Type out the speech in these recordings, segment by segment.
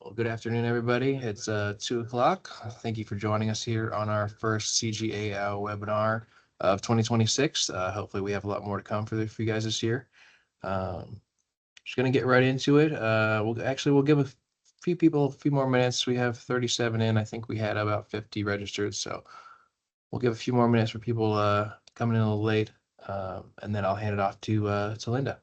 Well, good afternoon, everybody. It's 2 o'clock. Thank you for joining us here on our first CGAO webinar of 2026. Hopefully we have a lot more to come for you guys this year. Just going to get right into it. We'll give a few people a few more minutes. We have 37 in. I think we had about 50 registered, so we'll give a few more minutes for people coming in a little late, and then I'll hand it off to Linda.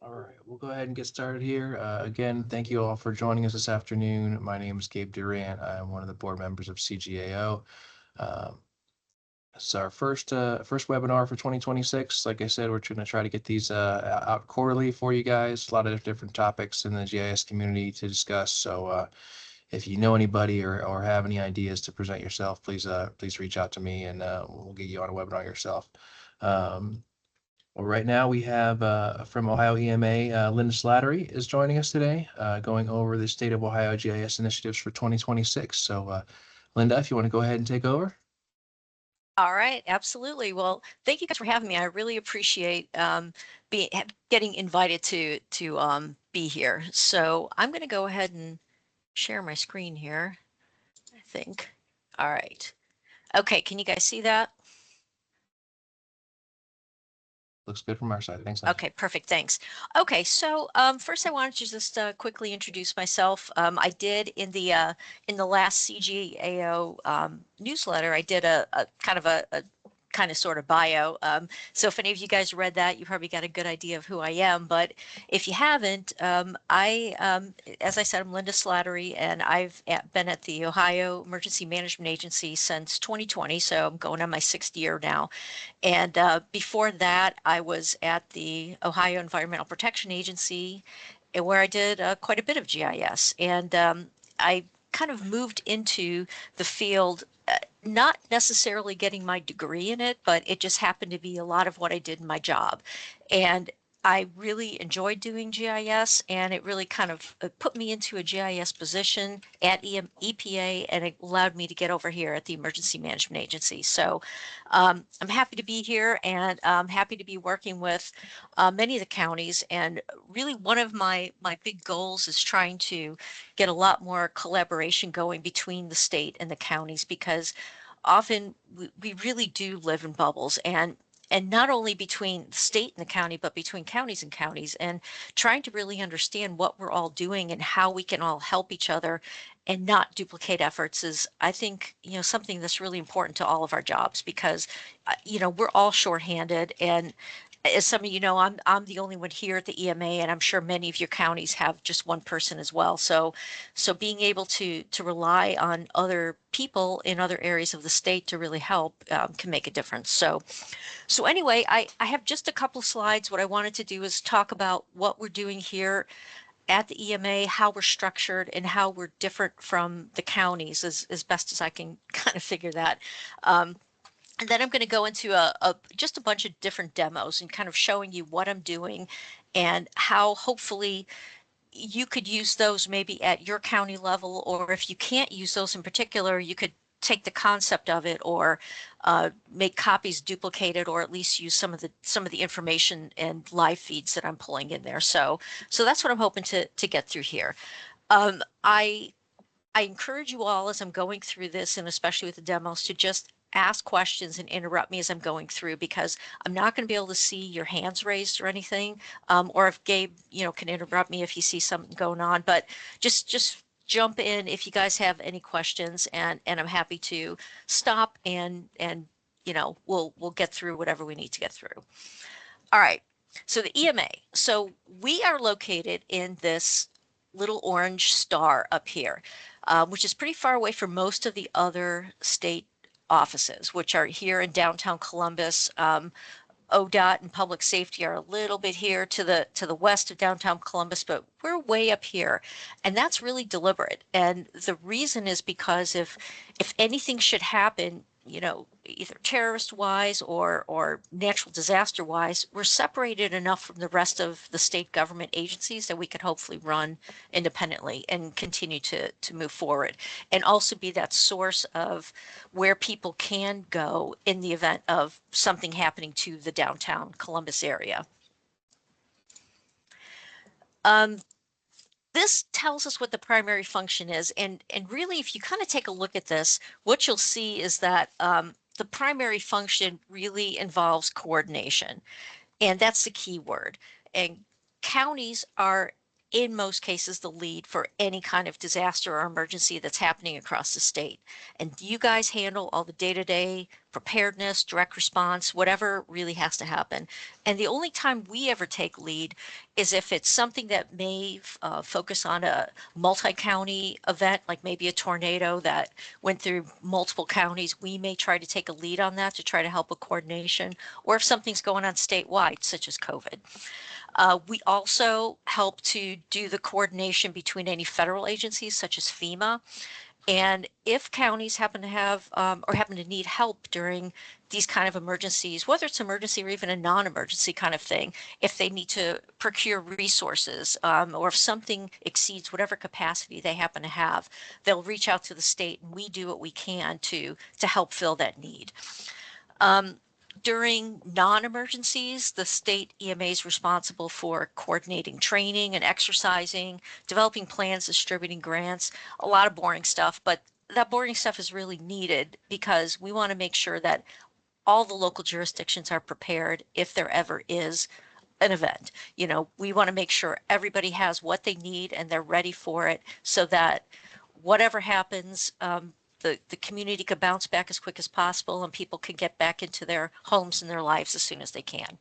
All right, we'll go ahead and get started here. Again, thank you all for joining us this afternoon. My name is Gabe Durant. I'm one of the board members of CGAO. It's our first webinar for 2026. Like I said, we're going to try to get these out quarterly for you guys. A lot of different topics in the GIS community to discuss. So if you know anybody or have any ideas to present yourself, please reach out to me and we'll get you on a webinar yourself. Well, right now we have from Ohio EMA, Linda Slattery is joining us today, going over the State of Ohio GIS initiatives for 2026. So Linda, if you want to go ahead and take over. All right, absolutely. Well, thank you guys for having me. I really appreciate getting invited to be here. So I'm going to go ahead and share my screen here, I think. All right. Okay, can you guys see that? Looks good from our side. Thanks. Okay, perfect. Thanks. Okay, so first I wanted to just quickly introduce myself. I did in the last CGAO newsletter, I did a kind of sort of bio. So if any of you guys read that, you probably got a good idea of who I am. But if you haven't, as I said, I'm Linda Slattery, and I've been at the Ohio Emergency Management Agency since 2020. So I'm going on my 6th year now. And before that, I was at the Ohio Environmental Protection Agency, where I did quite a bit of GIS. And I kind of moved into the field, not necessarily getting my degree in it, but it just happened to be a lot of what I did in my job. And I really enjoyed doing GIS, and it really kind of put me into a GIS position at EPA, and it allowed me to get over here at the Emergency Management Agency. So I'm happy to be here, and I'm happy to be working with many of the counties. And really one of my big goals is trying to get a lot more collaboration going between the state and the counties, because often we really do live in bubbles, and not only between the state and the county, but between counties and counties, and trying to really understand what we're all doing and how we can all help each other and not duplicate efforts is, I think, something that's really important to all of our jobs, because, we're all shorthanded. And as some of you know, I'm the only one here at the EMA, and I'm sure many of your counties have just one person as well. So being able to rely on other people in other areas of the state to really help can make a difference. So anyway, I have just a couple slides. What I wanted to do is talk about what we're doing here at the EMA, how we're structured and how we're different from the counties as best as I can kind of figure that. And then I'm going to go into just a bunch of different demos and kind of showing you what I'm doing and how hopefully you could use those maybe at your county level, or if you can't use those in particular, you could take the concept of it or make copies duplicated, or at least use some of the information and live feeds that I'm pulling in there. So that's what I'm hoping to get through here. Um, I I encourage you all as I'm going through this, and especially with the demos, to just ask questions and interrupt me as I'm going through, because I'm not going to be able to see your hands raised or anything. Or if Gabe, can interrupt me if you see something going on, but just jump in if you guys have any questions, and I'm happy to stop and we'll get through whatever we need to get through. All right. So the EMA. So we are located in this little orange star up here, which is pretty far away from most of the other state offices, which are here in downtown Columbus. ODOT and public safety are a little bit here to the west of downtown Columbus, but we're way up here, and that's really deliberate. And the reason is because if anything should happen, either terrorist wise or natural disaster wise, we're separated enough from the rest of the state government agencies that we could hopefully run independently and continue to move forward, and also be that source of where people can go in the event of something happening to the downtown Columbus area. Um, this tells us what the primary function is. And really, if you kind of take a look at this, what you'll see is that the primary function really involves coordination. And that's the key word. And counties are, in most cases, the lead for any kind of disaster or emergency that's happening across the state. And you guys handle all the day-to-day preparedness, direct response, whatever really has to happen. And the only time we ever take lead is if it's something that may focus on a multi-county event, like maybe a tornado that went through multiple counties. We may try to take a lead on that to try to help with coordination, or if something's going on statewide, such as COVID. We also help to do the coordination between any federal agencies, such as FEMA. And if counties happen to have or happen to need help during these kind of emergencies, whether it's emergency or even a non-emergency kind of thing, if they need to procure resources, or if something exceeds whatever capacity they happen to have, they'll reach out to the state, and we do what we can to help fill that need. During non-emergencies, the state EMA is responsible for coordinating training and exercising, developing plans, distributing grants, a lot of boring stuff, but that boring stuff is really needed because we want to make sure that all the local jurisdictions are prepared if there ever is an event. We want to make sure everybody has what they need and they're ready for it, so that whatever happens, the community could bounce back as quick as possible and people can get back into their homes and their lives as soon as they can.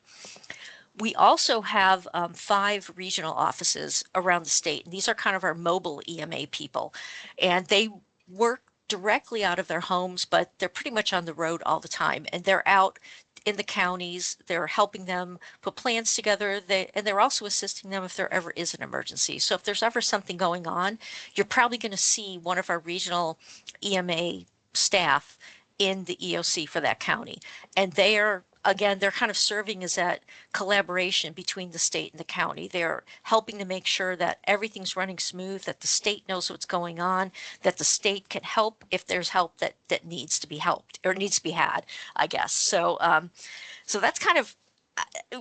We also have 5 regional offices around the state, and these are kind of our mobile EMA people, and they work directly out of their homes, but they're pretty much on the road all the time, and they're out in the counties. They're helping them put plans together. And they're also assisting them if there ever is an emergency. So if there's ever something going on, you're probably going to see one of our regional EMA staff in the EOC for that county. And they're kind of serving as that collaboration between the state and the county. They're helping to make sure that everything's running smooth, that the state knows what's going on, that the state can help if there's help that needs to be helped or needs to be had, I guess. So that's kind of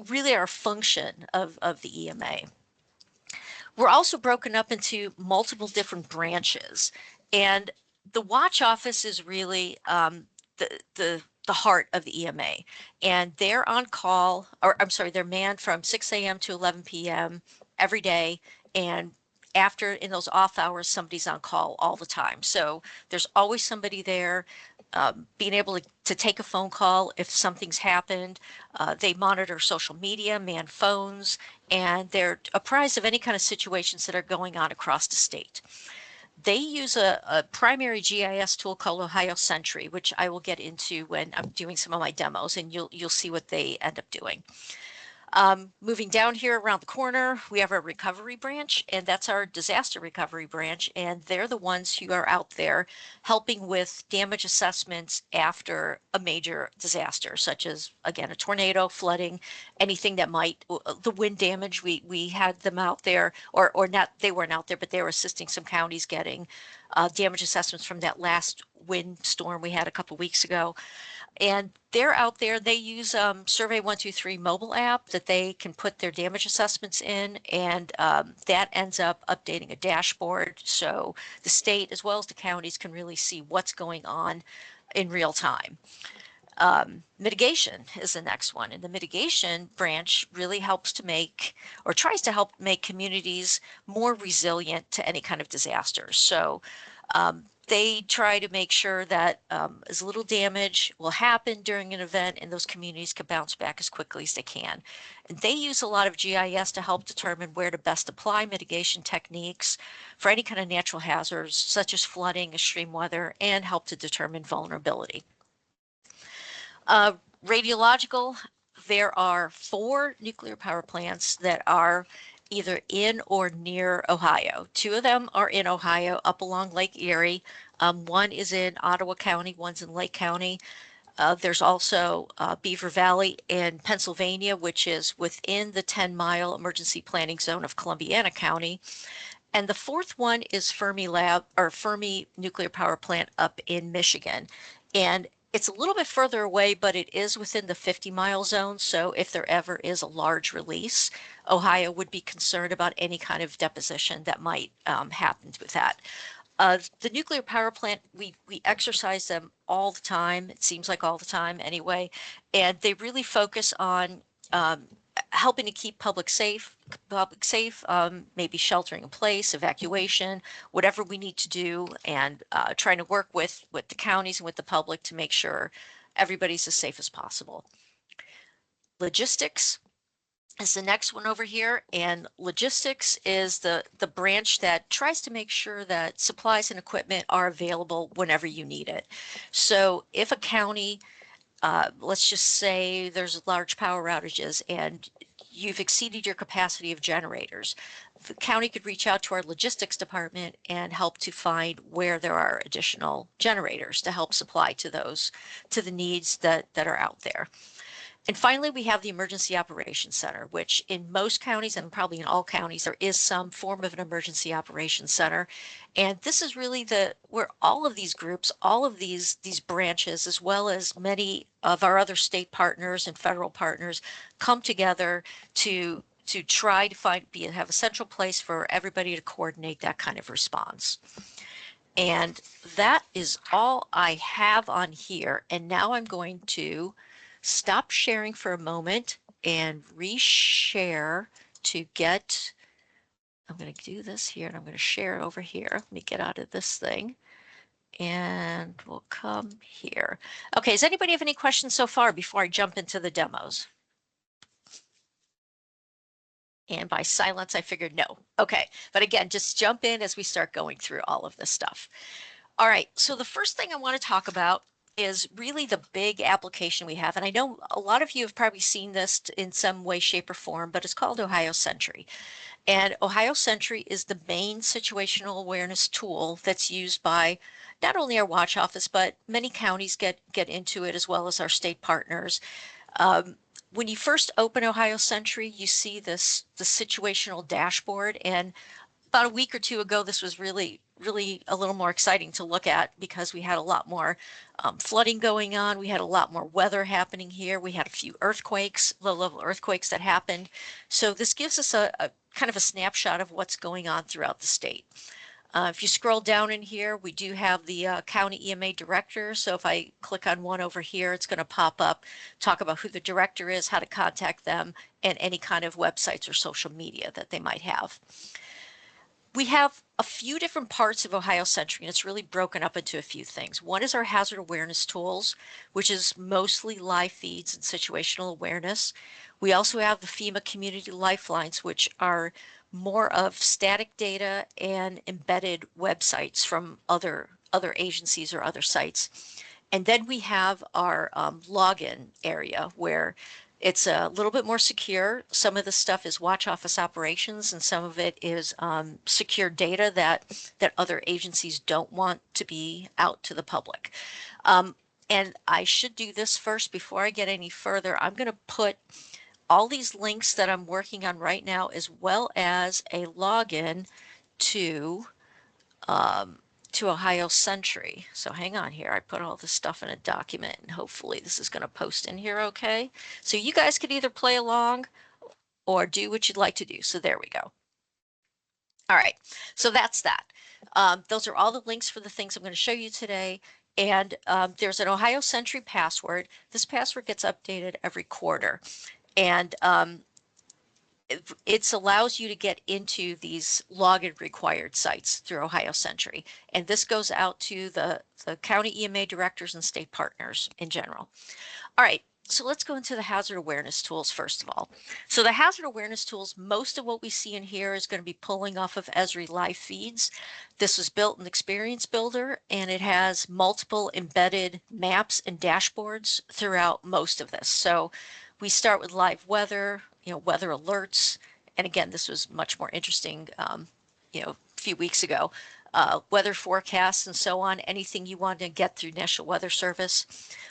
really our function of the EMA. We're also broken up into multiple different branches, and the watch office is really the heart of the EMA, and they're on call, or I'm sorry, they're manned from 6 a.m. to 11 p.m. every day, and after, in those off hours, somebody's on call all the time. So there's always somebody there. Being able to take a phone call if something's happened. They monitor social media, man phones, and they're apprised of any kind of situations that are going on across the state. They use a primary GIS tool called Ohio Sentry, which I will get into when I'm doing some of my demos, and you'll see what they end up doing. Moving down here around the corner, we have our recovery branch, and that's our disaster recovery branch. And they're the ones who are out there helping with damage assessments after a major disaster, such as, again, a tornado, flooding, anything that might, the wind damage. We had them out there, or not, they weren't out there, but they were assisting some counties getting damage assessments from that last wind storm we had a couple weeks ago. And they're out there, they use Survey 123 mobile app that they can put their damage assessments in, and that ends up updating a dashboard. So the state as well as the counties can really see what's going on in real time. Mitigation is the next one. And the mitigation branch really helps to make, or tries to help make, communities more resilient to any kind of disaster. So they try to make sure that as little damage will happen during an event and those communities can bounce back as quickly as they can. And they use a lot of GIS to help determine where to best apply mitigation techniques for any kind of natural hazards, such as flooding, extreme weather, and help to determine vulnerability. Radiological, there are 4 nuclear power plants that are either in or near Ohio. 2 of them are in Ohio up along Lake Erie. One is in Ottawa County, one's in Lake County. There's also Beaver Valley in Pennsylvania, which is within the 10-mile emergency planning zone of Columbiana County. And the 4th one is Fermi Nuclear Power Plant up in Michigan. And it's a little bit further away, but it is within the 50-mile zone. So if there ever is a large release, Ohio would be concerned about any kind of deposition that might happen with that. The nuclear power plant, we exercise them all the time. It seems like all the time anyway. And they really focus on helping to keep public safe, maybe sheltering in place, evacuation, whatever we need to do, and trying to work with the counties and with the public to make sure everybody's as safe as possible. Logistics is the next one over here, and logistics is the branch that tries to make sure that supplies and equipment are available whenever you need it. So if a county, let's just say there's large power outages and you've exceeded your capacity of generators, the county could reach out to our logistics department and help to find where there are additional generators to help supply to those, to the needs that are out there. And finally, we have the Emergency Operations Center, which in most counties, and probably in all counties, there is some form of an emergency operations center. And this is really where all of these groups, all of these branches, as well as many of our other state partners and federal partners, come together to try to have a central place for everybody to coordinate that kind of response. And that is all I have on here. And now I'm going to stop sharing for a moment and reshare to get, I'm going to do this here and I'm going to share it over here. Let me get out of this thing and we'll come here. Okay, does anybody have any questions so far before I jump into the demos? And by silence, I figured no. Okay, but again, just jump in as we start going through all of this stuff. All right, so the first thing I want to talk about is really the big application we have. And I know a lot of you have probably seen this in some way, shape, or form, but it's called Ohio Sentry. And Ohio Sentry is the main situational awareness tool that's used by not only our watch office, but many counties get into it, as well as our state partners. When you first open Ohio Sentry, you see the situational dashboard. And about a week or 2 ago, this was really a little more exciting to look at because we had a lot more flooding going on. We had a lot more weather happening here. We had a few earthquakes, low-level earthquakes that happened. So this gives us a kind of a snapshot of what's going on throughout the state. If you scroll down in here, we do have the county EMA director. So if I click on one over here, it's going to pop up, talk about who the director is, how to contact them, and any kind of websites or social media that they might have. We have a few different parts of Ohio Sentry, and it's really broken up into a few things. One is our hazard awareness tools, which is mostly live feeds and situational awareness. We also have the FEMA community lifelines, which are more of static data and embedded websites from other agencies or other sites. And then we have our login area where It's a little bit more secure. Some of the stuff is watch office operations, and some of it is secure data that other agencies don't want to be out to the public. Um, and I should do this first before I get any further. I'm going to put all these links that I'm working on right now, as well as a login to um, to Ohio Sentry. So hang on here. I put all this stuff in a document, and hopefully this is going to post in here okay. So you guys could either play along or do what you'd like to do. So there we go. All right. So that's that. Those are all the links for the things I'm going to show you today. And there's an Ohio Sentry password. This password gets updated every quarter. And it allows you to get into these login required sites through Ohio Sentry. And this goes out to the county EMA directors and state partners in general. All right, so let's go into the hazard awareness tools first of all. So the hazard awareness tools, most of what we see in here is going to be pulling off of Esri live feeds. This was built in Experience Builder, and it has multiple embedded maps and dashboards throughout most of this. So we start with live weather, weather alerts. And again, this was much more interesting, a few weeks ago. Weather forecasts and so on, anything you want to get through National Weather Service.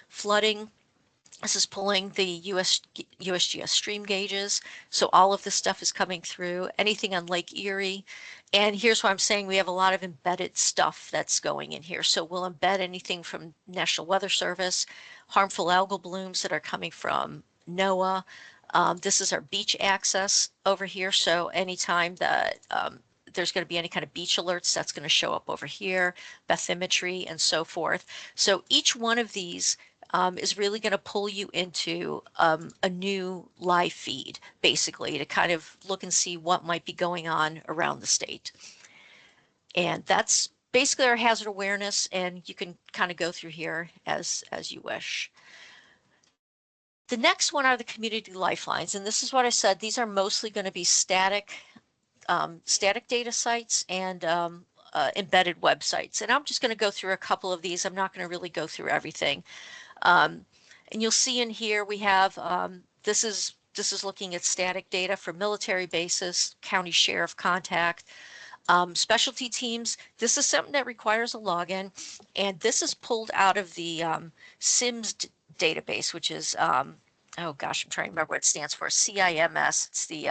Flooding, this is pulling the USGS stream gauges. So all of this stuff is coming through, anything on Lake Erie. And here's why I'm saying we have a lot of embedded stuff that's going in here. So we'll embed anything from National Weather Service, harmful algal blooms that are coming from NOAA. This is our beach access over here. So anytime that there's going to be any kind of beach alerts, that's going to show up over here, bathymetry and so forth. So each one of these is really going to pull you into a new live feed, basically, to kind of look and see what might be going on around the state. And that's basically our hazard awareness, and you can kind of go through here as you wish. The next one are the community lifelines, and this is what I said. These are mostly going to be static data sites and embedded websites. And I'm just going to go through a couple of these. I'm not going to really go through everything. And you'll see in here we have this is looking at static data for military bases, county sheriff contact, specialty teams. This is something that requires a login, and this is pulled out of the SIMS database, which is oh gosh, I'm trying to remember what it stands for. CIMS. It's the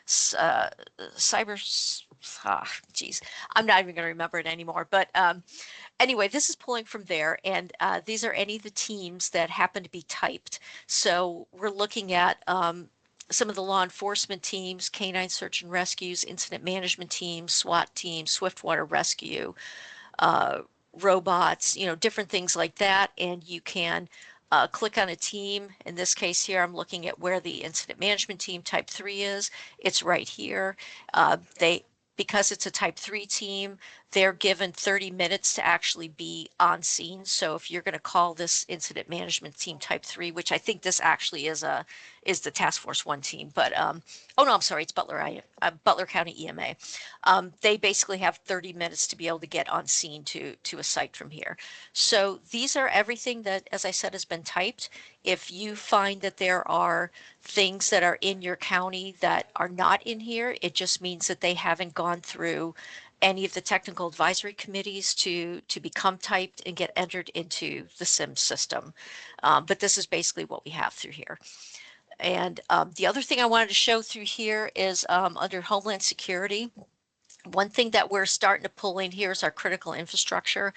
cyber. Geez, I'm not even going to remember it anymore. But anyway, this is pulling from there, and these are any of the teams that happen to be typed. So we're looking at some of the law enforcement teams, canine search and rescues, incident management teams, SWAT teams, Swiftwater Rescue, robots, different things like that. And you can click on a team. In this case here, I'm looking at where the incident management team type 3 is. It's right here. Because it's a type 3 team, they're given 30 minutes to actually be on scene. So if you're going to call this incident management team type 3, which I think this actually is the task force 1 team, but oh no, I'm sorry, it's Butler County EMA. They basically have 30 minutes to be able to get on scene to a site from here. So these are everything that, as I said, has been typed. If you find that there are things that are in your county that are not in here, it just means that they haven't gone through any of the technical advisory committees to become typed and get entered into the SIM system. But this is basically what we have through here. And the other thing I wanted to show through here is under Homeland Security. One thing that we're starting to pull in here is our critical infrastructure.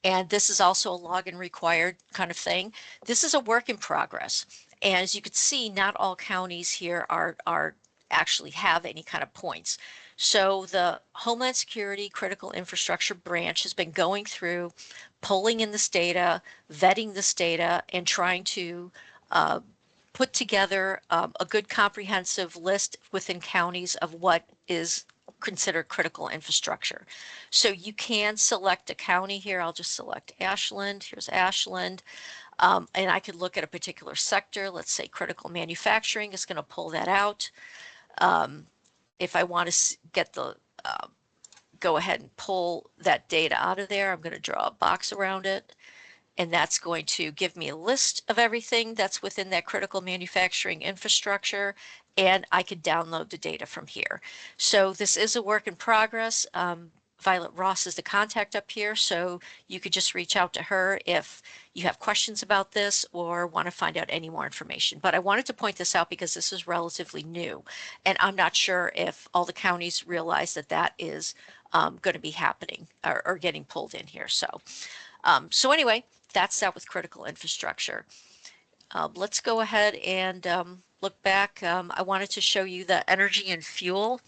And this is also a login required kind of thing. This is a work in progress. And as you can see, not all counties here are actually have any kind of points. So the Homeland Security Critical Infrastructure Branch has been going through, pulling in this data, vetting this data, and trying to put together a good comprehensive list within counties of what is considered critical infrastructure. So you can select a county here. I'll just select Ashland. Here's Ashland. And I could look at a particular sector. Let's say critical manufacturing is going to pull that out. If I want to get the go ahead and pull that data out of there, I'm going to draw a box around it. and that's going to give me a list of everything that's within that critical manufacturing infrastructure, and I could download the data from here. So this is a work in progress. Violet Ross is the contact up here, so you could just reach out to her if you have questions about this or want to find out any more information. But I wanted to point this out because this is relatively new, and I'm not sure if all the counties realize that that is going to be happening or getting pulled in here. So anyway, that's that with critical infrastructure. Let's go ahead and look back. I wanted to show you the energy and fuel.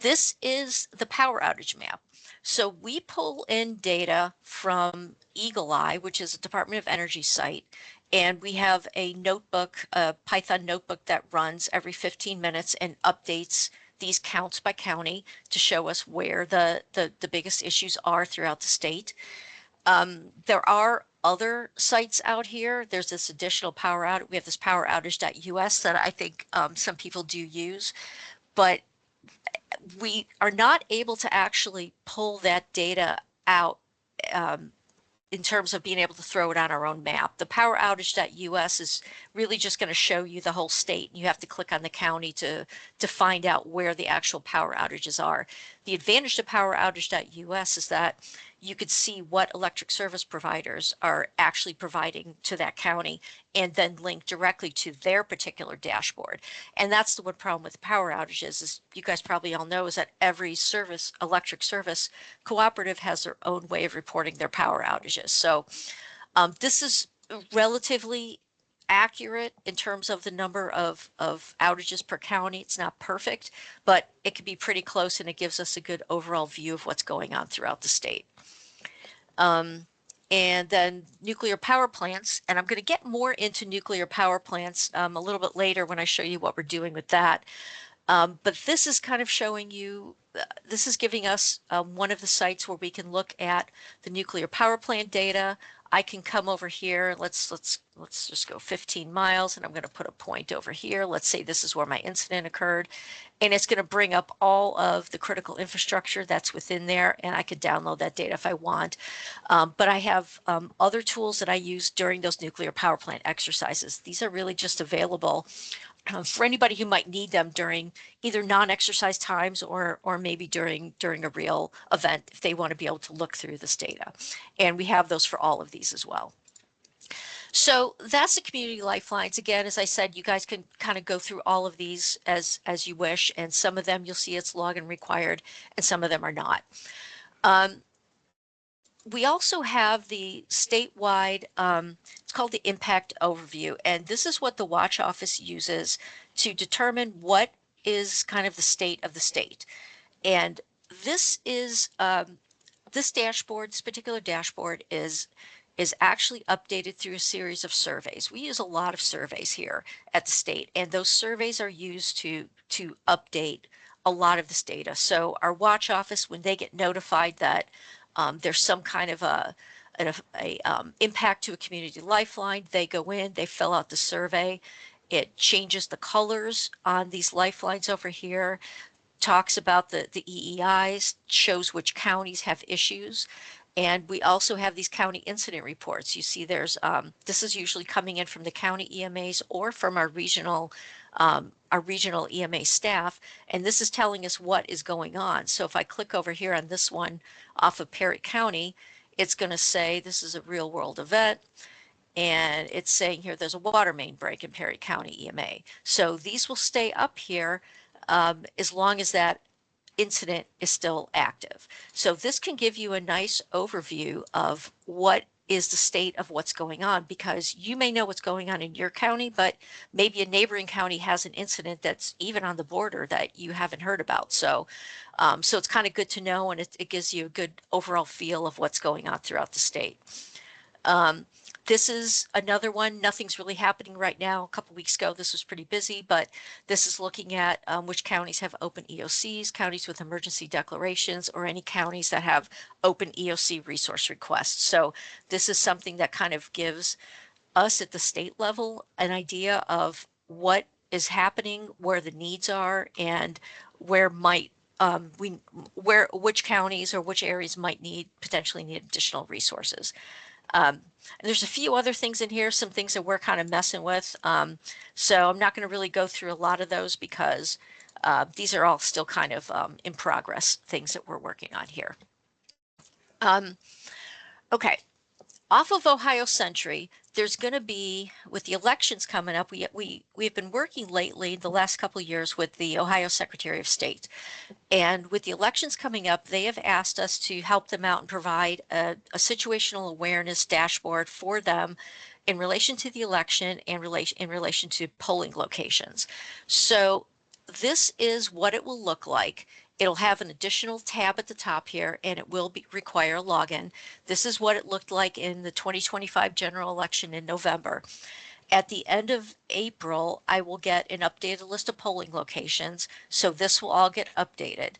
This is the power outage map. So we pull in data from Eagle Eye, which is a Department of Energy site, and we have a notebook, a Python notebook that runs every 15 minutes and updates these counts by county to show us where the biggest issues are throughout the state. There are other sites out here. There's this additional power outage. We have this power outage.us that I think some people do use, but we are not able to actually pull that data out in terms of being able to throw it on our own map. The power outage.us is really just going to show you the whole state. You have to click on the county to find out where the actual power outages are. The advantage to power outage.us is that you could see what electric service providers are actually providing to that county and then link directly to their particular dashboard. And that's the one problem with the power outages, is you guys probably all know, is that every service, electric service cooperative has their own way of reporting their power outages. So this is relatively accurate in terms of the number of outages per county. It's not perfect, but it can be pretty close, and it gives us a good overall view of what's going on throughout the state. And then nuclear power plants, and I'm going to get more into nuclear power plants a little bit later when I show you what we're doing with that. But this is kind of showing you, this is giving us one of the sites where we can look at the nuclear power plant data. I can come over here. Let's just go 15 miles, and I'm going to put a point over here. Let's say this is where my incident occurred, and it's going to bring up all of the critical infrastructure that's within there, and I could download that data if I want. But I have other tools that I use during those nuclear power plant exercises. These are really just available for anybody who might need them during either non-exercise times or maybe during a real event, if they want to be able to look through this data. And we have those for all of these as well. So that's the community lifelines. Again, as I said, you guys can kind of go through all of these as you wish, and some of them you'll see it's login required, and some of them are not. We also have the statewide, it's called the impact overview, and this is what the Watch Office uses to determine what is kind of the state of the state. And this is, this dashboard, this particular dashboard is actually updated through a series of surveys. We use a lot of surveys here at the state, and those surveys are used to update a lot of this data. So our Watch Office, when they get notified that there's some kind of a impact to a community lifeline, they go in, they fill out the survey. It changes the colors on these lifelines over here, talks about the EEIs, shows which counties have issues. And we also have these county incident reports. You see there's, this is usually coming in from the county EMAs or from our regional EMA staff, and this is telling us what is going on. So if I click over here on this one off of Perry County, it's going to say this is a real world event, and it's saying here there's a water main break in Perry County EMA. So these will stay up here as long as that incident is still active. So this can give you a nice overview of what is the state of what's going on, because you may know what's going on in your county, but maybe a neighboring county has an incident that's even on the border that you haven't heard about. So so it's kind of good to know, and it gives you a good overall feel of what's going on throughout the state. This is another one. Nothing's really happening right now. A couple weeks ago, this was pretty busy, but this is looking at which counties have open EOCs, counties with emergency declarations, or any counties that have open EOC resource requests. So this is something that kind of gives us at the state level an idea of what is happening, where the needs are, and where might which counties or which areas might potentially need additional resources. And there's a few other things in here, some things that we're kind of messing with. So I'm not going to really go through a lot of those because these are all still kind of in progress things that we're working on here. Okay, off of Ohio Sentry, there's going to be, with the elections coming up, we've been working lately, the last couple of years, with the Ohio Secretary of State. And with the elections coming up, they have asked us to help them out and provide a situational awareness dashboard for them in relation to the election and in relation to polling locations. So this is what it will look like. It'll have an additional tab at the top here, and it will require a login. This is what it looked like in the 2025 general election in November. At the end of April, I will get an updated list of polling locations, so this will all get updated.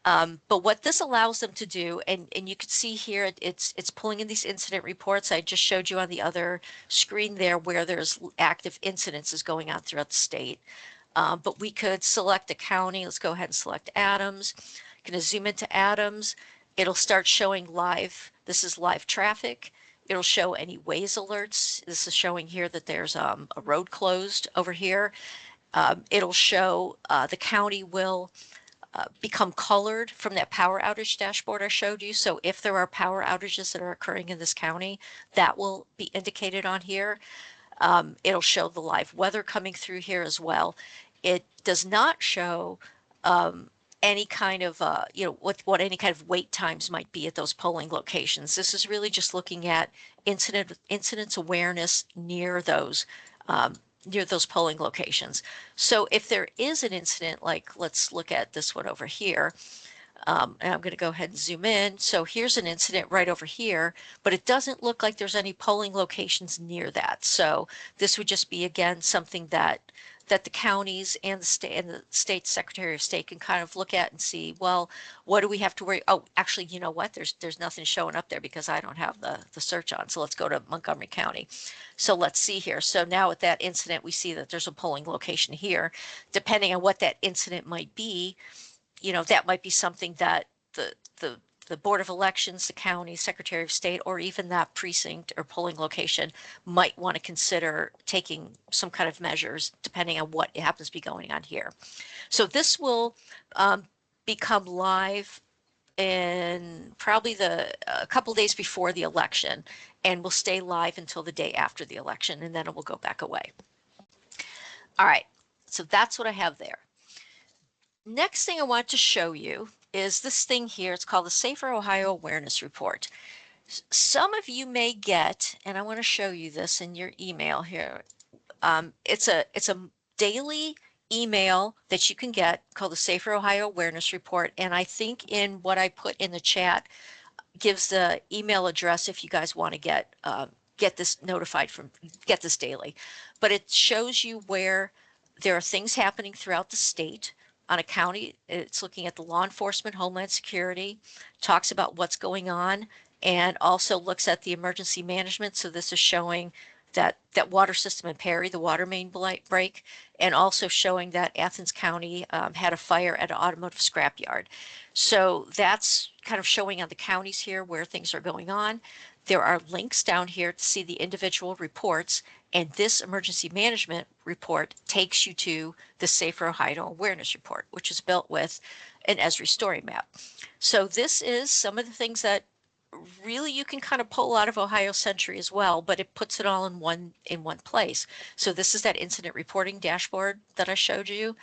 But what this allows them to do, and you can see here, it's pulling in these incident reports. I just showed you on the other screen there where there's active incidences going on throughout the state. But we could select a county. Let's go ahead and select Adams. Going to zoom into Adams. It'll start showing live. This is live traffic. It'll show any Waze alerts. This is showing here that there's a road closed over here. It'll show the county will become colored from that power outage dashboard I showed you. So if there are power outages that are occurring in this county, that will be indicated on here. It'll show the live weather coming through here as well. It does not show any kind of, what any kind of wait times might be at those polling locations. This is really just looking at incidence awareness near those polling locations. So if there is an incident, like let's look at this one over here, and I'm going to go ahead and zoom in. So here's an incident right over here, but it doesn't look like there's any polling locations near that. So this would just be, again, something that the counties and the state Secretary of State can kind of look at and see, well, what do we have to worry? Oh, actually, you know what? There's nothing showing up there because I don't have the search on. So let's go to Montgomery County. So let's see here. So now with that incident, we see that there's a polling location here. Depending on what that incident might be, that might be something that the Board of Elections, the county, Secretary of State, or even that precinct or polling location might want to consider taking some kind of measures depending on what happens to be going on here. So this will become live in probably a couple days before the election, and will stay live until the day after the election, and then it will go back away. All right, so that's what I have there. Next thing I want to show you is this thing here. It's called the Safer Ohio Awareness Report. Some of you may get, and I want to show you this in your email here. It's a daily email that you can get called the Safer Ohio Awareness Report. And I think in what I put in the chat gives the email address if you guys want to get this notified get this daily. But it shows you where there are things happening throughout the state. On a county, it's looking at the law enforcement, Homeland Security, talks about what's going on, and also looks at the emergency management. So this is showing that water system in Perry, the water main break, and also showing that Athens County had a fire at an automotive scrapyard. So that's kind of showing on the counties here where things are going on. There are links down here to see the individual reports, and this emergency management report takes you to the Safer Ohio Awareness Report, which is built with an Esri story map. So this is some of the things that really you can kind of pull out of Ohio Sentry as well, but it puts it all in one place. So this is that incident reporting dashboard that I showed you.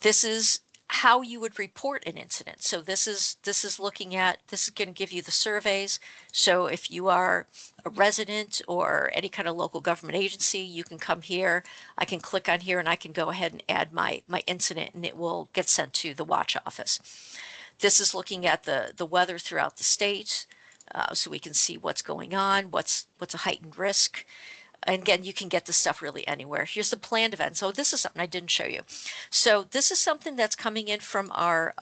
This is how you would report an incident. So this is going to give you the surveys. So if you are a resident or any kind of local government agency, you can come here. I can click on here and I can go ahead and add my incident, and it will get sent to the watch office. This is looking at the weather throughout the state, so we can see what's going on, what's a heightened risk. And again, you can get this stuff really anywhere. Here's the planned event. So this is something I didn't show you. So this is something that's coming in from our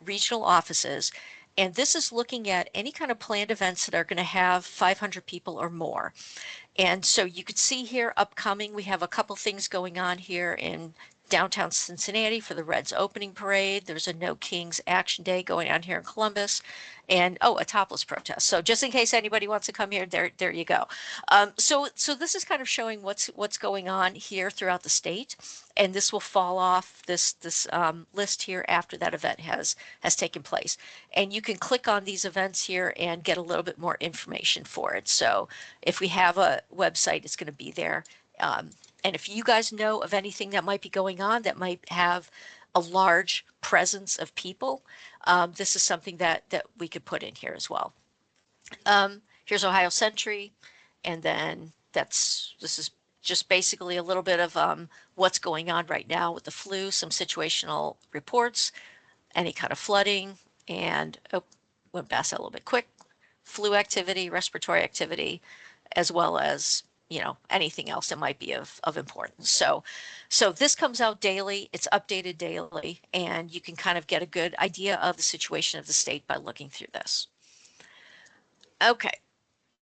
regional offices. And this is looking at any kind of planned events that are going to have 500 people or more. And so you could see here upcoming, we have a couple things going on here in downtown Cincinnati for the Reds opening parade. There's a No Kings Action Day going on here in Columbus, and oh, a topless protest. So just in case anybody wants to come here, there you go. So this is kind of showing what's going on here throughout the state, and this will fall off this list here after that event has taken place. And you can click on these events here and get a little bit more information for it. So if we have a website, it's going to be there. And if you guys know of anything that might be going on that might have a large presence of people, this is something that we could put in here as well. Here's Ohio Sentry, and then this is just basically a little bit of what's going on right now with the flu, some situational reports, any kind of flooding, and went past that a little bit quick, flu activity, respiratory activity, as well as anything else that might be of importance. So this comes out daily, it's updated daily, and you can kind of get a good idea of the situation of the state by looking through this. Okay,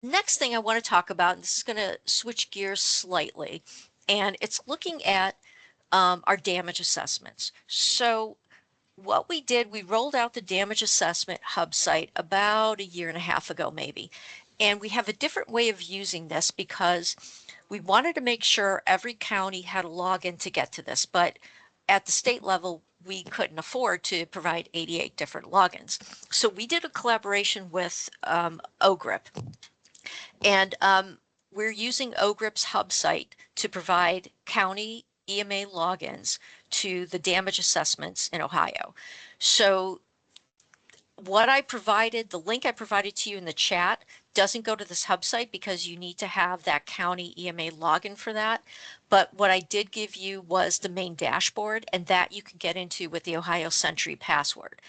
next thing I want to talk about, and this is going to switch gears slightly, and it's looking at our damage assessments. So what we did, we rolled out the damage assessment hub site about a year and a half ago, maybe. And we have a different way of using this because we wanted to make sure every county had a login to get to this. But at the state level, we couldn't afford to provide 88 different logins. So we did a collaboration with OGRIP. And we're using OGRIP's hub site to provide county EMA logins to the damage assessments in Ohio. So what I provided, the link I provided to you in the chat, doesn't go to this hub site because you need to have that county EMA login for that. But what I did give you was the main dashboard, and that you can get into with the Ohio Sentry password.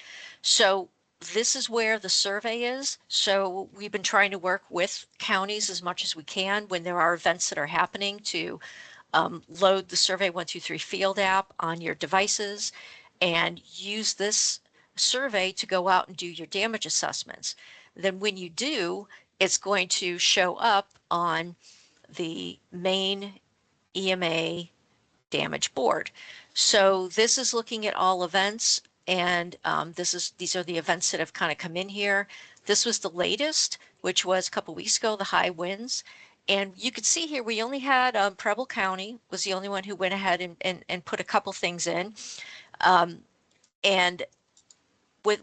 So this is where the survey is. So we've been trying to work with counties as much as we can when there are events that are happening to load the Survey 123 Field app on your devices and use this survey to go out and do your damage assessments. Then when you do, it's going to show up on the main EMA damage board. So this is looking at all events, and these are the events that have kind of come in here. This was the latest, which was a couple weeks ago, the high winds. And you could see here, we only had Preble County was the only one who went ahead and put a couple things in. And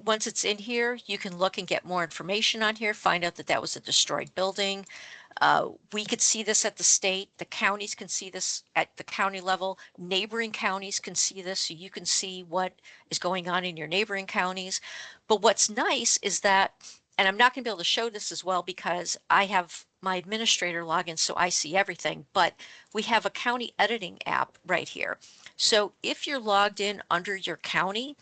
once it's in here, you can look and get more information on here, find out that that was a destroyed building. We could see this at the state. The counties can see this at the county level. Neighboring counties can see this, so you can see what is going on in your neighboring counties. But what's nice is that, and I'm not going to be able to show this as well because I have my administrator login, so I see everything, but we have a county editing app right here. So if you're logged in under your county,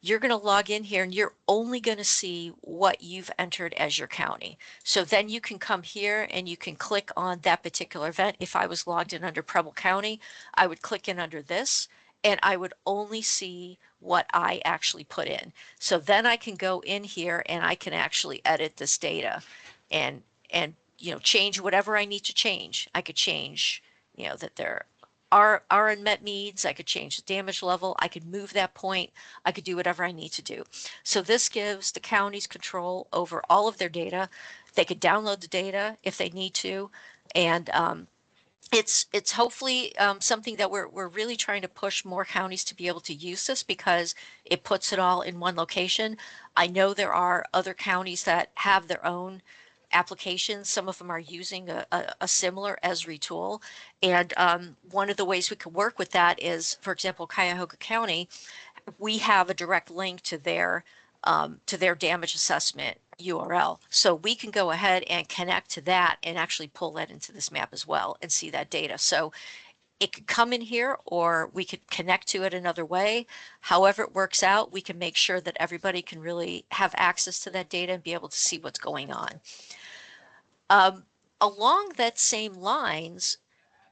you're going to log in here and you're only going to see what you've entered as your county. So then you can come here and you can click on that particular event. If I was logged in under Preble County, I would click in under this and I would only see what I actually put in. So then I can go in here and I can actually edit this data and change whatever I need to change. I could change, that there are unmet needs. I could change the damage level. I could move that point. I could do whatever I need to do. So this gives the counties control over all of their data. They could download the data if they need to, and it's hopefully something that we're really trying to push more counties to be able to use this because it puts it all in one location. I know there are other counties that have their own applications. Some of them are using a similar Esri tool. And one of the ways we can work with that is, for example, Cuyahoga County, we have a direct link to their damage assessment URL. So we can go ahead and connect to that and actually pull that into this map as well and see that data. So it could come in here or we could connect to it another way. However it works out, we can make sure that everybody can really have access to that data and be able to see what's going on. Along that same lines,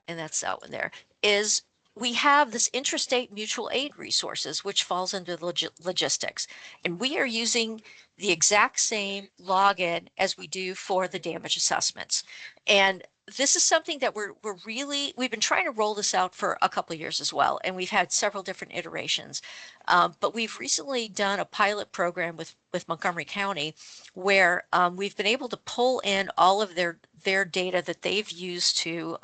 and that's that one there, is we have this intrastate mutual aid resources, which falls under logistics. And we are using the exact same login as we do for the damage assessments. And this is something that we've been trying to roll this out for a couple of years as well, and we've had several different iterations. But we've recently done a pilot program with Montgomery County where we've been able to pull in all of their data that they've used to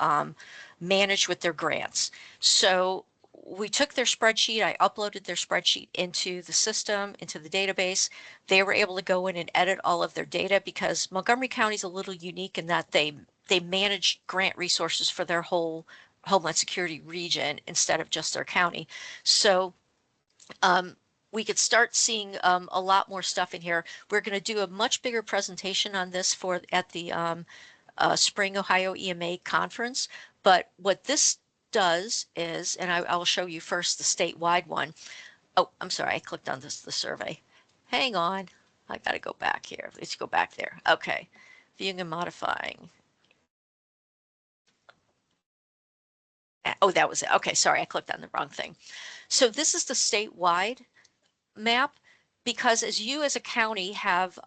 manage with their grants. So we took their spreadsheet, I uploaded their spreadsheet into the system, into the database. They were able to go in and edit all of their data because Montgomery County is a little unique in that they manage grant resources for their whole Homeland Security region instead of just their county. So we could start seeing a lot more stuff in here. We're going to do a much bigger presentation on this at the Spring Ohio EMA conference. But what this does is, and I will show you first the statewide one. Oh, I'm sorry, I clicked on the survey. Hang on, I got to go back here. Let's go back there. Okay, viewing and modifying. Oh, that was it. Okay, sorry, I clicked on the wrong thing. So this is the statewide map, because as you as a county have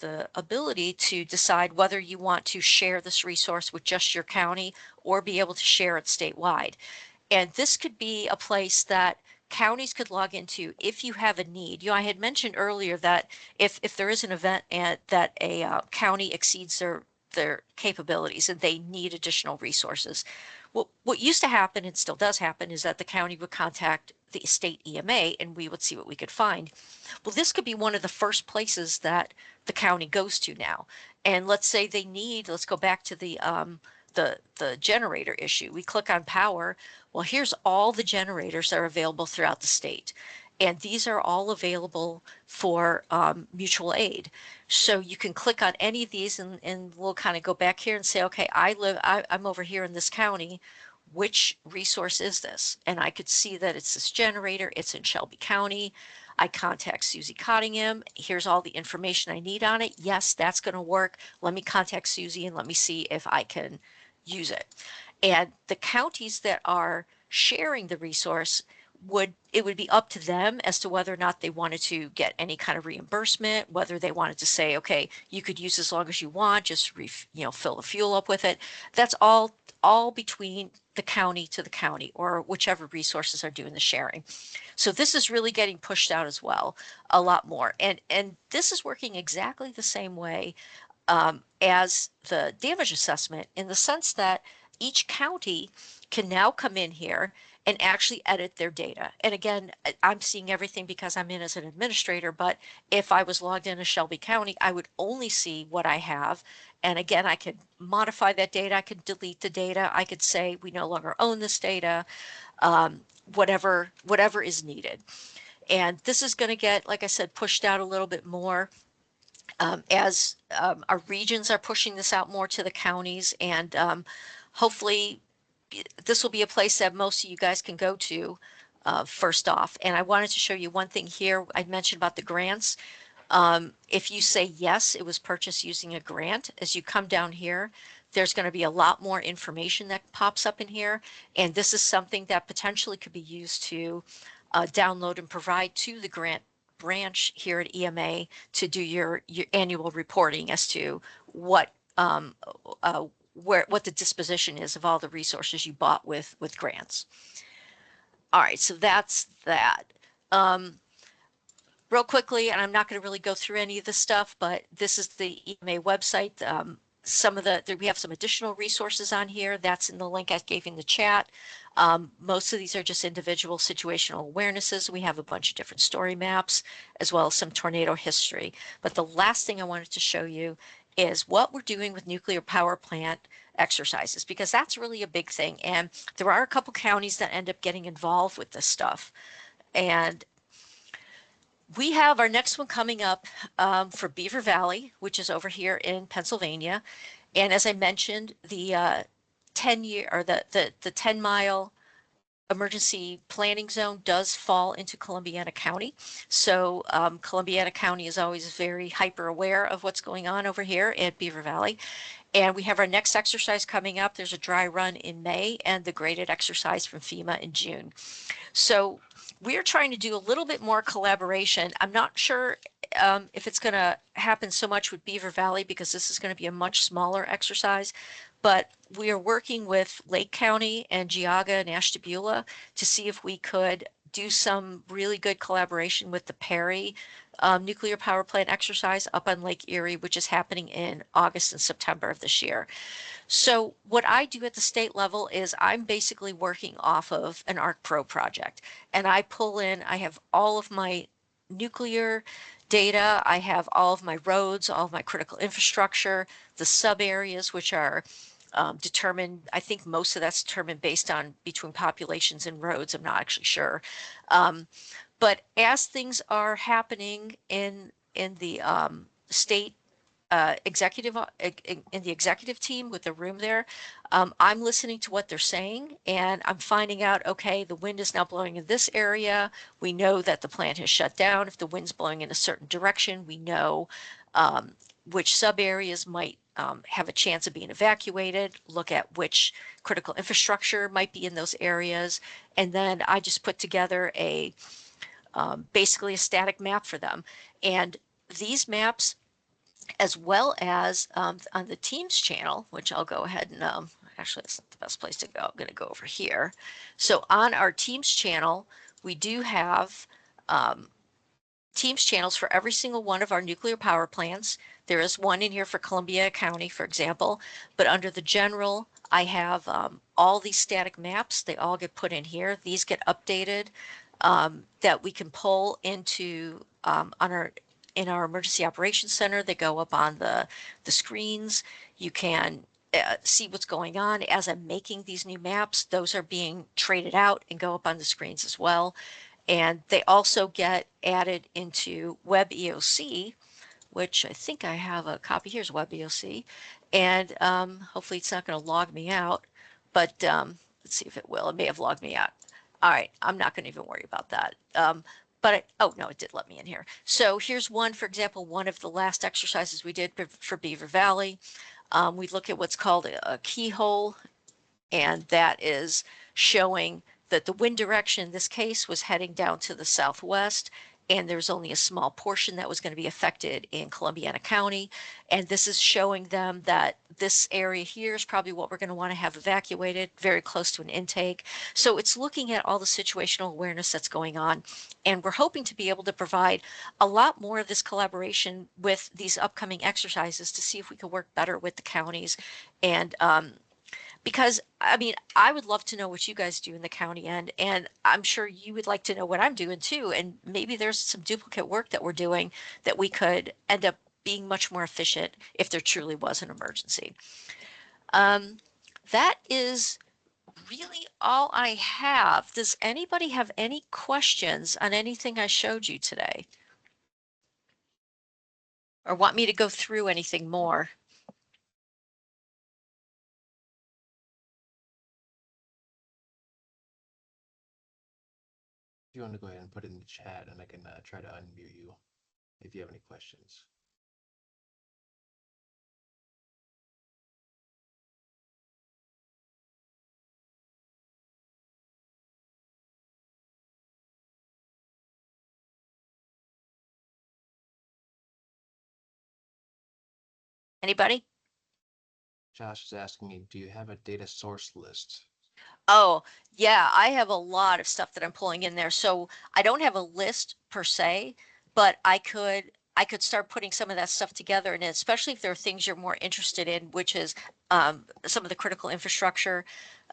the ability to decide whether you want to share this resource with just your county or be able to share it statewide. And this could be a place that counties could log into if you have a need. I had mentioned earlier that if there is an event that a county exceeds their capabilities and they need additional resources. Well, what used to happen and still does happen is that the county would contact the state EMA and we would see what we could find. Well, this could be one of the first places that the county goes to now. And let's say they need, let's go back to the generator issue. We click on power. Well, here's all the generators that are available throughout the state. And these are all available for mutual aid. So you can click on any of these and we'll kind of go back here and say, okay, I'm over here in this county. Which resource is this? And I could see that it's this generator. It's in Shelby County. I contact Susie Cottingham. Here's all the information I need on it. Yes, that's going to work. Let me contact Susie and let me see if I can use it. And the counties that are sharing the resource it would be up to them as to whether or not they wanted to get any kind of reimbursement, whether they wanted to say, okay, you could use as long as you want, just fill the fuel up with it. That's all between the county to the county or whichever resources are doing the sharing. So this is really getting pushed out as well, a lot more. And this is working exactly the same way as the damage assessment in the sense that each county can now come in here and actually edit their data. And again, I'm seeing everything because I'm in as an administrator, but if I was logged in as Shelby County, I would only see what I have. And again, I could modify that data. I could delete the data. I could say we no longer own this data, whatever is needed. And this is going to get, like I said, pushed out a little bit more as our regions are pushing this out more to the counties. And hopefully this will be a place that most of you guys can go to first off. And I wanted to show you one thing here. I mentioned about the grants. If you say yes, it was purchased using a grant, as you come down here, there's going to be a lot more information that pops up in here. And this is something that potentially could be used to download and provide to the grant branch here at EMA to do your annual reporting as to what the disposition is of all the resources you bought with grants. All right, so that's that. Real quickly, and I'm not going to really go through any of this stuff, but this is the EMA website. We have some additional resources on here. That's in the link I gave in the chat. Most of these are just individual situational awarenesses. We have a bunch of different story maps, as well as some tornado history. But the last thing I wanted to show you is what we're doing with nuclear power plant exercises, because that's really a big thing. And there are a couple counties that end up getting involved with this stuff. And we have our next one coming up for Beaver Valley, which is over here in Pennsylvania. And as I mentioned, the 10-year or the 10-mile emergency planning zone does fall into Columbiana County. So Columbiana County is always very hyper aware of what's going on over here at Beaver Valley. And we have our next exercise coming up. There's a dry run in May and the graded exercise from FEMA in June. So we're trying to do a little bit more collaboration. I'm not sure if it's going to happen so much with Beaver Valley because this is going to be a much smaller exercise. but we are working with Lake County and Geauga and Ashtabula to see if we could do some really good collaboration with the Perry nuclear power plant exercise up on Lake Erie, which is happening in August and September of this year. So what I do at the state level is I'm basically working off of an ArcPro project, and I have all of my nuclear data, I have all of my roads, all of my critical infrastructure, the sub areas, which are determined, I think most of that's determined based on between populations and roads. I'm not actually sure. But as things are happening in the state executive in the executive team with the room there, I'm listening to what they're saying and I'm finding out, okay, the wind is now blowing in this area. We know that the plant has shut down. If the wind's blowing in a certain direction, we know which sub areas might have a chance of being evacuated, look at which critical infrastructure might be in those areas. And then I just put together a basically a static map for them. And these maps, as well as on the Teams channel, which I'll go ahead and actually, that's not the best place to go. I'm going to go over here. So on our Teams channel, we do have Teams channels for every single one of our nuclear power plants. There is one in here for Columbia County, for example, but under the general, I have all these static maps. They all get put in here. These get updated that we can pull into in our emergency operations center. They go up on the screens. You can see what's going on as I'm making these new maps. Those are being traded out and go up on the screens as well. And they also get added into Web EOC, which I think I have a copy. Here's Web EOC. And hopefully it's not going to log me out, but let's see if it will. It may have logged me out. All right, I'm not going to even worry about that. Oh no, it did let me in here. So here's one, for example, one of the last exercises we did for Beaver Valley. We look at what's called a keyhole, and that is showing that the wind direction in this case was heading down to the southwest, and there's only a small portion that was going to be affected in Columbiana County. And this is showing them that this area here is probably what we're going to want to have evacuated, very close to an intake. So it's looking at all the situational awareness that's going on. And we're hoping to be able to provide a lot more of this collaboration with these upcoming exercises to see if we can work better with the counties. And because I mean, I would love to know what you guys do in the county end, and I'm sure you would like to know what I'm doing too. And maybe there's some duplicate work that we're doing that we could end up being much more efficient if there truly was an emergency. That is really all I have. Does anybody have any questions on anything I showed you today? Or want me to go through anything more? If you want to go ahead and put it in the chat, and I can try to unmute you if you have any questions. Anybody? Josh is asking me, do you have a data source list? Oh, yeah, I have a lot of stuff that I'm pulling in there. So I don't have a list per se, but I could start putting some of that stuff together, and especially if there are things you're more interested in, which is some of the critical infrastructure.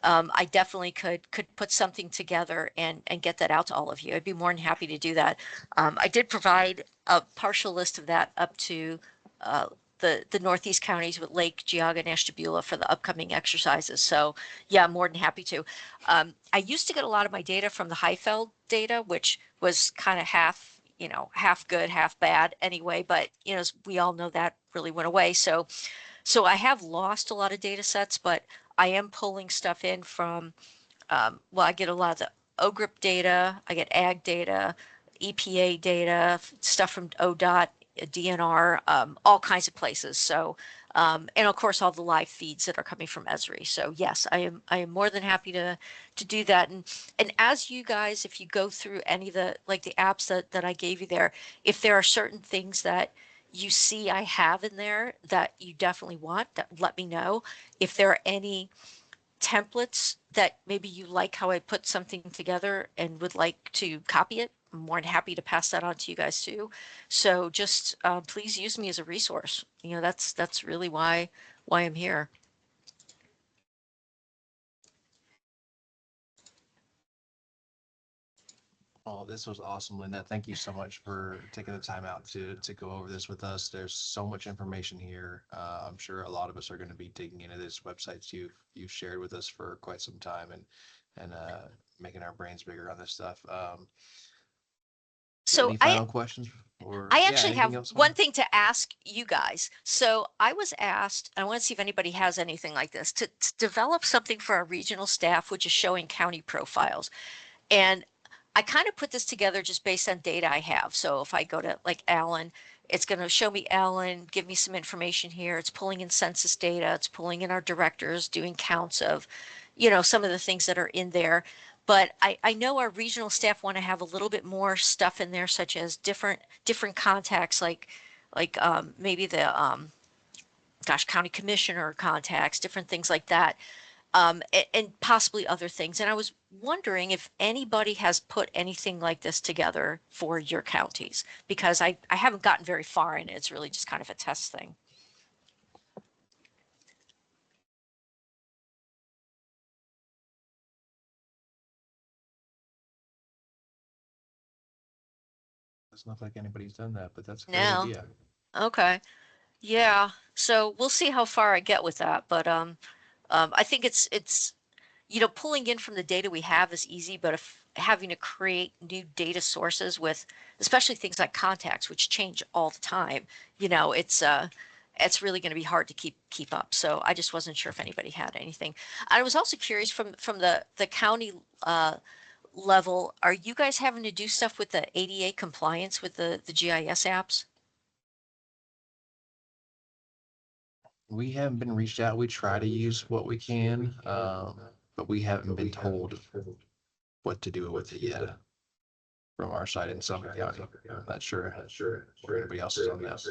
I definitely could put something together and get that out to all of you. I'd be more than happy to do that. I did provide a partial list of that up to uh, the Northeast counties with Lake, Geauga, and Ashtabula for the upcoming exercises. So yeah, I'm more than happy to. I used to get a lot of my data from the Highfeld data, which was kind of half, half good, half bad anyway. But as we all know, that really went away. So I have lost a lot of data sets, but I am pulling stuff in from, well, I get a lot of the OGRIP data, I get ag data, EPA data, stuff from ODOT, DNR, all kinds of places. So, and of course, all the live feeds that are coming from Esri. So yes, I am more than happy to do that. And as you guys, if you go through any of the, like the apps that I gave you there, if there are certain things that you see I have in there that you definitely want, that let me know. If there are any templates that maybe you like how I put something together and would like to copy it, I'm more than happy to pass that on to you guys too. So just please use me as a resource. You know, that's really why I'm here. Oh, this was awesome, Linda. Thank you so much for taking the time out to go over this with us. There's so much information here. I'm sure a lot of us are going to be digging into this websites you've shared with us for quite some time and making our brains bigger on this stuff. So Any final questions or I yeah, actually anything have else? one thing to ask you guys. So I was asked, I want to see if anybody has anything like this, to develop something for our regional staff, which is showing county profiles. And I kind of put this together just based on data I have. So if I go to like Allen, it's going to show me Allen, give me some information here. It's pulling in census data. It's pulling in our directors, doing counts of, you know, some of the things that are in there. But I know our regional staff want to have a little bit more stuff in there, such as different contacts, like maybe the gosh, county commissioner contacts, different things like that, and possibly other things. And I was wondering if anybody has put anything like this together for your counties, because I haven't gotten very far in it. It's really just kind of a test thing. Doesn't look like anybody's done that, but that's a great No. idea. Okay. Yeah. So we'll see how far I get with that. But I think it's you know, pulling in from the data we have is easy, but if having to create new data sources with, especially things like contacts, which change all the time, you know, it's really going to be hard to keep up. So I just wasn't sure if anybody had anything. I was also curious from the county level, are you guys having to do stuff with the ADA compliance with the GIS apps? We haven't been reached out. We try to use what we can, but we haven't been told what to do with it yet from our side in Suffolk County. I'm not sure where anybody else is on that.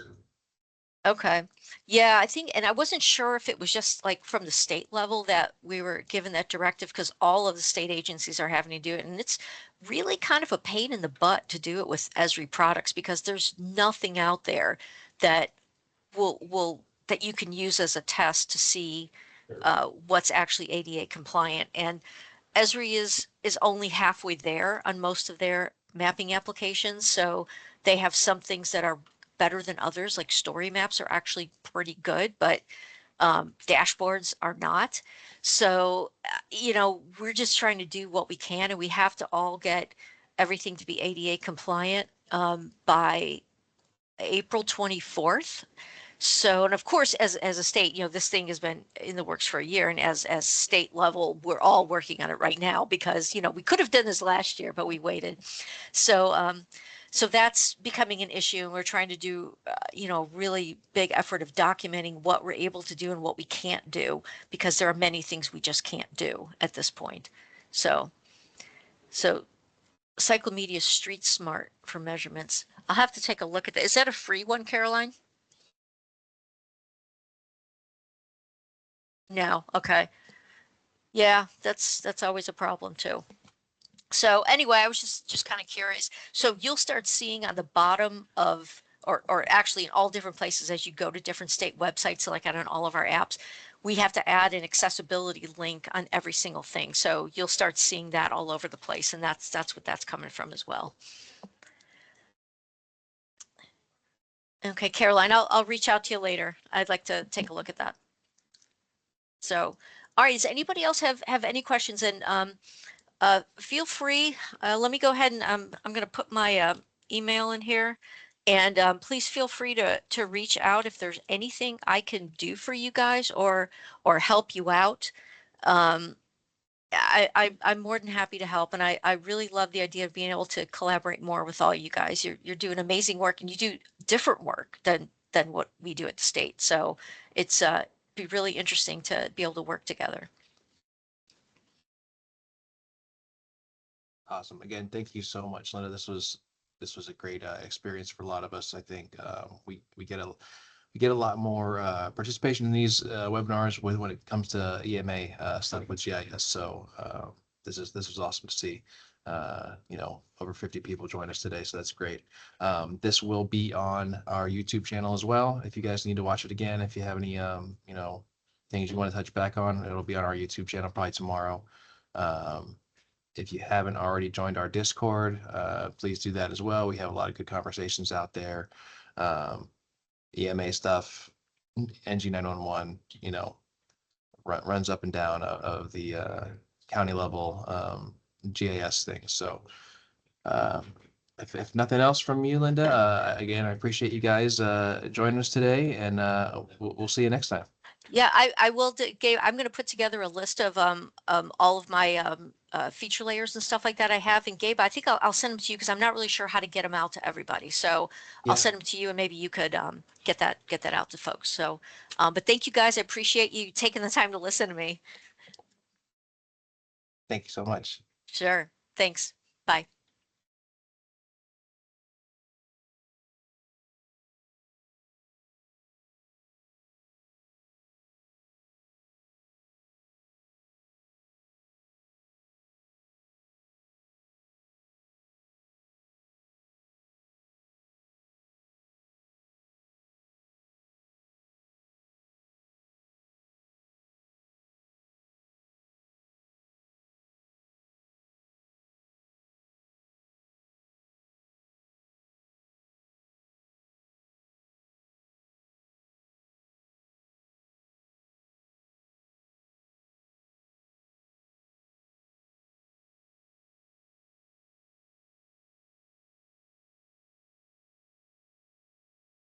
Okay. Yeah, I think, and I wasn't sure if it was just like from the state level that we were given that directive, because all of the state agencies are having to do it. And it's really kind of a pain in the butt to do it with Esri products, because there's nothing out there that that you can use as a test to see what's actually ADA compliant. And Esri is only halfway there on most of their mapping applications, so they have some things that are better than others, like story maps are actually pretty good, but dashboards are not. So, you know, we're just trying to do what we can, and we have to all get everything to be ADA compliant by April 24th. So, and of course, as a state, you know, this thing has been in the works for a year, and as state level, we're all working on it right now because, you know, we could have done this last year, but we waited. So, so that's becoming an issue, and we're trying to do, you know, really big effort of documenting what we're able to do and what we can't do, because there are many things we just can't do at this point. So, so Cyclomedia Street Smart for measurements. I'll have to take a look at that. Is that a free one, Caroline? No. Okay. Yeah, that's always a problem too. So anyway, I was just kind of curious. So you'll start seeing on the bottom of, or actually in all different places as you go to different state websites, so like on all of our apps, we have to add an accessibility link on every single thing. So you'll start seeing that all over the place, and that's what that's coming from as well. Okay, Caroline, I'll reach out to you later. I'd like to take a look at that. So, all right, does anybody else have any questions? And feel free. Let me go ahead and I'm going to put my email in here, and please feel free to reach out if there's anything I can do for you guys or help you out. Um, I'm more than happy to help, and I really love the idea of being able to collaborate more with all you guys. You're doing amazing work, and you do different work than what we do at the state. So it's be really interesting to be able to work together. Awesome. Again, thank you so much, Linda. This was this was a great experience for a lot of us. I think we get a lot more participation in these webinars when it comes to EMA stuff with GIS. So this is awesome to see. Over 50 people join us today, so that's great. This will be on our YouTube channel as well. If you guys need to watch it again, if you have any things you want to touch back on, it'll be on our YouTube channel probably tomorrow. If you haven't already joined our Discord, please do that as well. We have a lot of good conversations out there. EMA stuff, NG911, runs up and down of the county level GIS things. So if nothing else from you, Linda, again, I appreciate you guys joining us today, and we'll see you next time. Yeah, I will, Gabe, I'm going to put together a list of all of my feature layers and stuff like that I have. And Gabe, I think I'll send them to you because I'm not really sure how to get them out to everybody. So Yeah. I'll send them to you, and maybe you could get that out to folks. So, but thank you guys. I appreciate you taking the time to listen to me. Thank you so much. Sure. Thanks. Bye.